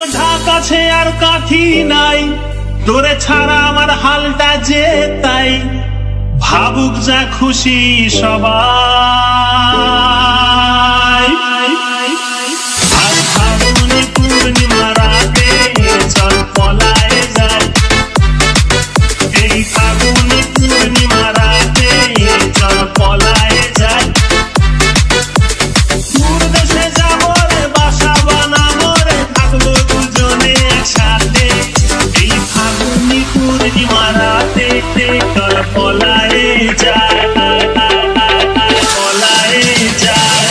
কাছে আর কাঠি নাই, তোরে ছাড়া আমার হালটা যে তাই। ভাবুক যা খুশি সবাই। আর ফাগুনি পূর্ণিমা রাতে চল পলায়ে যাই। এই ফাগুনি পূর্ণিমা রাতে চল পলায়ে যাই। দূর দেশে যাবো রে, বাসা বানাবো রে, থাকবো দুজনে একসাথে। এই ফাগুনি পূর্ণিমা রাতে চল পলায়ে যাই, পলায়ে যাই।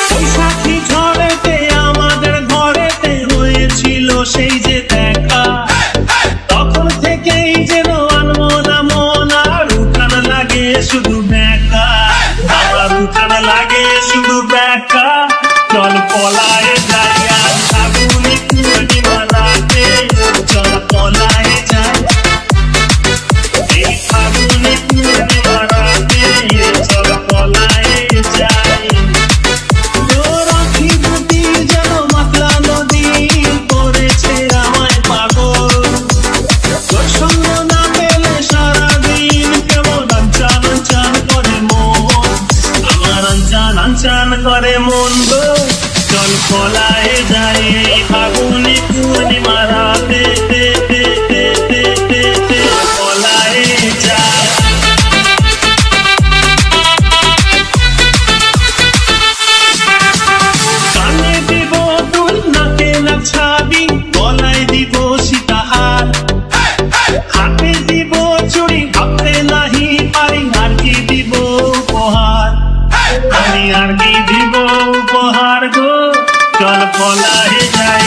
বৈশাখী ঝড়েতে আমাদের ঘরেতে হয়েছিল সেই যে দেখা। তখন থেকেই যেন আনমনা মন, আর উঠান লাগে শুধু বেকা, আমার উঠান লাগে শুধু বেকা। চল পলায়ে যাই, আর ফাগুনি পূর্ণিমা রাতে চল পলায়ে যাই। এই ফাগুনি পূর্ণিমা রাতে চল পলায়ে যাই। তোর আঁখি দুটি যেন মাতলা নদী করেছে আমায় পাগল। তোর সঙ্গ না পেলে সারাদিন কেমন আনচান আনচান করে মন, আমার আনচান আনচান করে মন গো। চল পলায়ে যাই, এই ফাগুনি পূর্ণিমা রাতে পলায়ে যাই। কানে দিব দুল, নাকে নাচাবি, গলায় দিব সীতাহার, হাতে দিব চুড়ি, ভাবতে নাহি পারি আর কি দিব উপহার। আমি আর কি দিব উপহার গো। চল পলায়ে যাই,